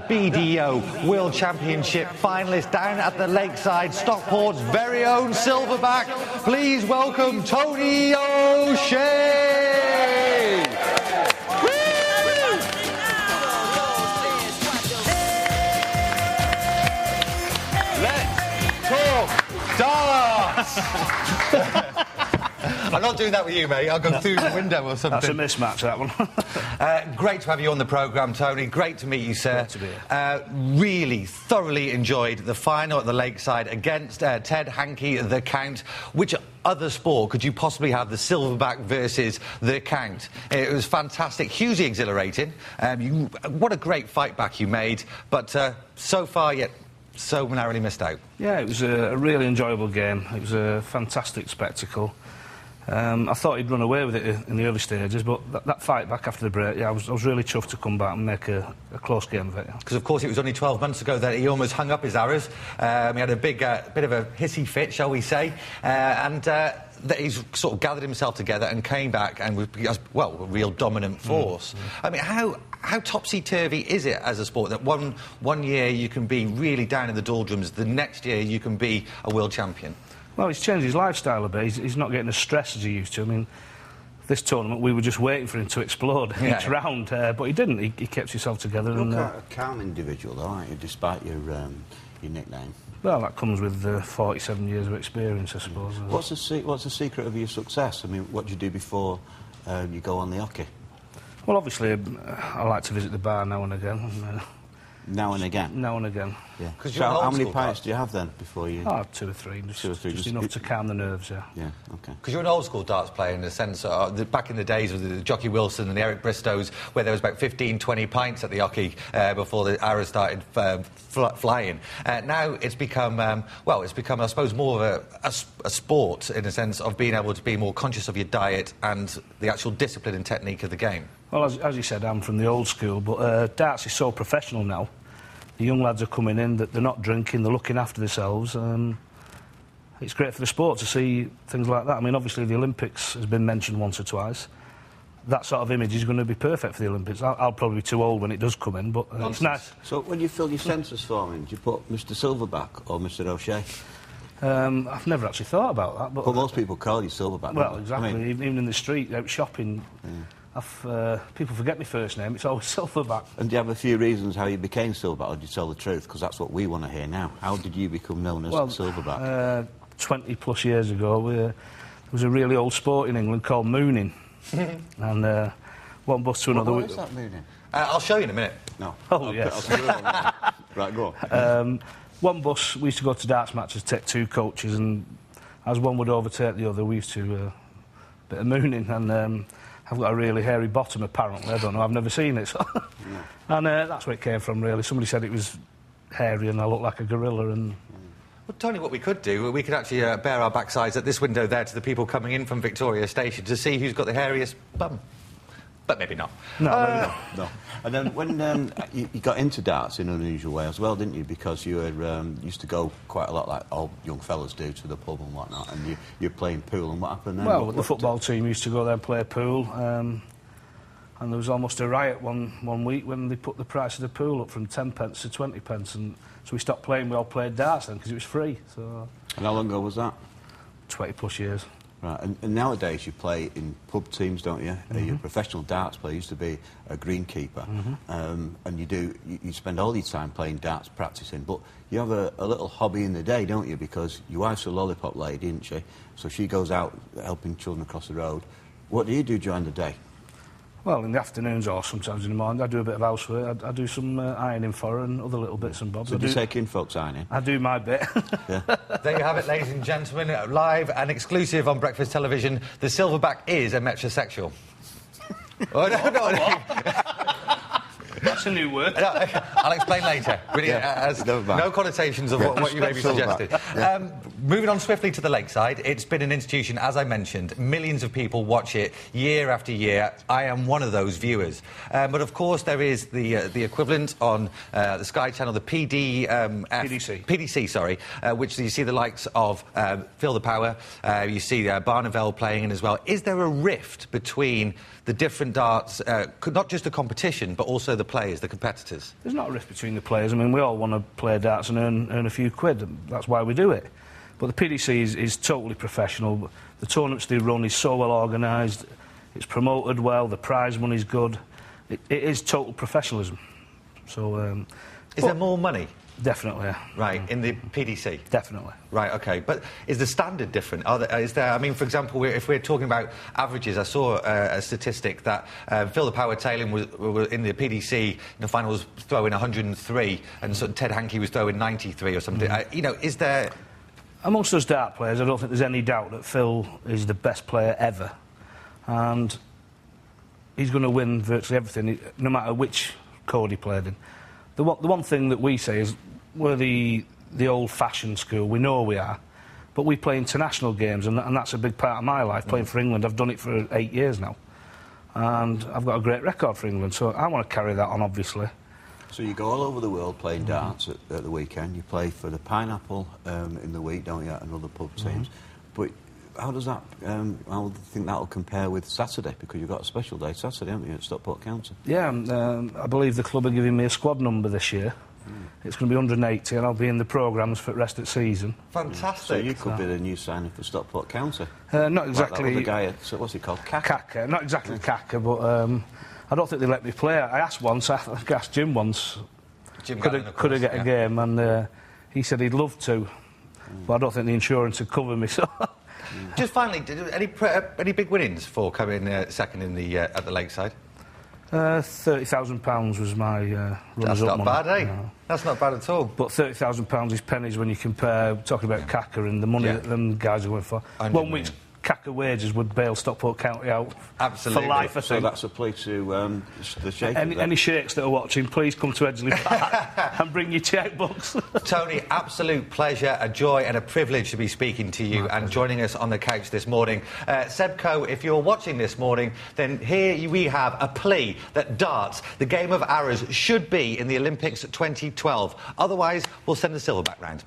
BDO World Championship finalist down at the Lakeside, Stockport's very own Silverback. Please welcome Tony O'Shea. Let's talk darts. I'm not doing that with you, mate. I'll go through the window or something. That's a mismatch, that one. Great to have you on the programme, Tony. Great to meet you, sir. Great to be here. Really thoroughly enjoyed the final at the Lakeside against Ted Hankey, the Count. Which other sport could you possibly have the Silverback versus the Count? It was fantastic, hugely exhilarating. What a great fight back you made, but so far yet so narrowly missed out. Yeah, it was a really enjoyable game. It was a fantastic spectacle. I thought he'd run away with it in the early stages, but that fight back after the break, yeah, I was really chuffed to come back and make a close game of it. Because, of course, it was only 12 months ago that he almost hung up his arrows. He had a big bit of a hissy fit, shall we say, and that he's sort of gathered himself together and came back and was, well, a real dominant force. I mean, how topsy-turvy is it as a sport that one year you can be really down in the doldrums, the next year you can be a world champion? Well, he's changed his lifestyle a bit. He's not getting as stressed as he used to. I mean, this tournament, we were just waiting for him to explode each round, but he didn't. He kept himself together. You're quite a calm individual, though, aren't you, despite your nickname? Well, that comes with 47 years of experience, I suppose. What's the secret of your success? I mean, what do you do before you go on the hockey? Well, obviously, I like to visit the bar now and again. Now and again? Now and again. Yeah. So how many pints do you have then before you... Oh, 2 or 3. Just enough to calm the nerves, yeah. Yeah, OK. Because you're an old-school darts player in the sense back in the days of the Jockey Wilson and the Eric Bristows, where there was about 15, 20 pints at the hockey before the arrows started flying. Now it's become, I suppose, more of a sport in the sense of being able to be more conscious of your diet and the actual discipline and technique of the game. Well, as you said, I'm from the old school, but darts is so professional now. The young lads are coming in, that they're not drinking, they're looking after themselves. It's great for the sport to see things like that. I mean, obviously, the Olympics has been mentioned once or twice. That sort of image is going to be perfect for the Olympics. I'll probably be too old when it does come in, but it's nice. So when you fill your census form in, do you put Mr Silverback or Mr O'Shea? I've never actually thought about that. But most people call you Silverback. Well, exactly. I mean, even in the street, out shopping... Yeah. People forget my first name, it's always Silverback. And do you have a few reasons how you became Silverback, or do you tell the truth? Because that's what we want to hear now. How did you become known as Silverback? 20 plus years ago, there was a really old sport in England called mooning. And one bus to another... What is that mooning? I'll show you in a minute. No. Oh, yes. Right, go on. One bus, we used to go to darts matches, take 2 coaches, and as one would overtake the other, we used to... bit of mooning, and... I've got a really hairy bottom, apparently. I don't know, I've never seen it. So. Yeah. And that's where it came from, really. Somebody said it was hairy and I looked like a gorilla. And Well, Tony, what we could do, we could actually bare our backsides at this window there to the people coming in from Victoria Station to see who's got the hairiest bum. But maybe not. No, maybe not. No. And then when you got into darts in an unusual way as well, didn't you? Because you were, used to go quite a lot, like all young fellas do, to the pub and whatnot, and you're playing pool, and what happened then? Well, the football team used to go there and play pool, and there was almost a riot one week when they put the price of the pool up from 10 pence to 20 pence, and so we stopped playing, we all played darts then, because it was free. So. And how long ago was that? 20 plus years. Right, and nowadays you play in pub teams, don't you? You're a professional darts player, you used to be a greenkeeper, and you spend all your time playing darts, practising, but you have a little hobby in the day, don't you? Because your wife's a lollipop lady, isn't she? So she goes out helping children across the road. What do you do during the day? Well, in the afternoons or sometimes in the morning, I do a bit of housework. I do some ironing for her and other little bits and bobs. So do you take in folks ironing? I do my bit. Yeah. There you have it, ladies and gentlemen, live and exclusive on Breakfast Television. The Silverback is a metrosexual. Oh, no. That's a new word. I'll explain later. Really, no connotations of what you may be suggesting. Moving on swiftly to the Lakeside, it's been an institution, as I mentioned. Millions of people watch it year after year. I am one of those viewers. But, of course, there is the equivalent on the Sky Channel, the PDC, sorry, which you see the likes of Feel the Power. You see Barneveld playing in as well. Is there a rift between the different darts, not just the competition, but also the players players, the competitors? There's not a rift between the players. I mean, we all want to play darts and earn a few quid. And that's why we do it. But the PDC is totally professional. The tournaments they run is so well organised. It's promoted well. The prize money's good. It is total professionalism. So, is there more money? Definitely, yeah. Right, in the PDC? Definitely. Right, OK. But is the standard different? Is there... I mean, for example, if we're talking about averages, I saw a statistic that Phil the Power Taylor was in the PDC in the final was throwing 103 and sort of Ted Hankey was throwing 93 or something. You know, is there... Amongst us dart players, I don't think there's any doubt that Phil is the best player ever. And he's going to win virtually everything, no matter which code he played in. The one thing that we say is we're the old-fashioned school. We know we are. But we play international games, and that's a big part of my life, playing for England. I've done it for 8 years now. And I've got a great record for England, so I want to carry that on, obviously. So you go all over the world playing darts at the weekend. You play for the Pineapple in the week, don't you, and other pub teams. But how does that... how do you think that'll compare with Saturday? Because you've got a special day Saturday, haven't you, at Stockport County? Yeah, I believe the club are giving me a squad number this year. It's going to be 180, and I'll be in the programmes for the rest of the season. Fantastic. So you could be the new signing for Stockport County. Not exactly... Like that other guy, so what's he called? Kaka. Not exactly Kaka, but I don't think they let me play. I asked once, I asked Jim once, could I get a game, and he said he'd love to, but I don't think the insurance would cover me, so... Just finally, any big winnings for coming second in the at the Lakeside? £30,000 was my runners-up money. That's not bad, eh? No. That's not bad at all. But £30,000 is pennies when you compare, talking about Kaka and the money that them guys are going for. 1 week's Kaka wages would bail Stockport County out for life, I think. So that's a plea to the Sheikh. Any sheikhs that are watching, please come to Edgeley Park and bring your chequebooks. Tony, absolute pleasure, a joy and a privilege to be speaking to you and joining us on the couch this morning. Sebco, if you're watching this morning, then here we have a plea that darts, the game of arrows, should be in the Olympics 2012. Otherwise, we'll send the Silverback round.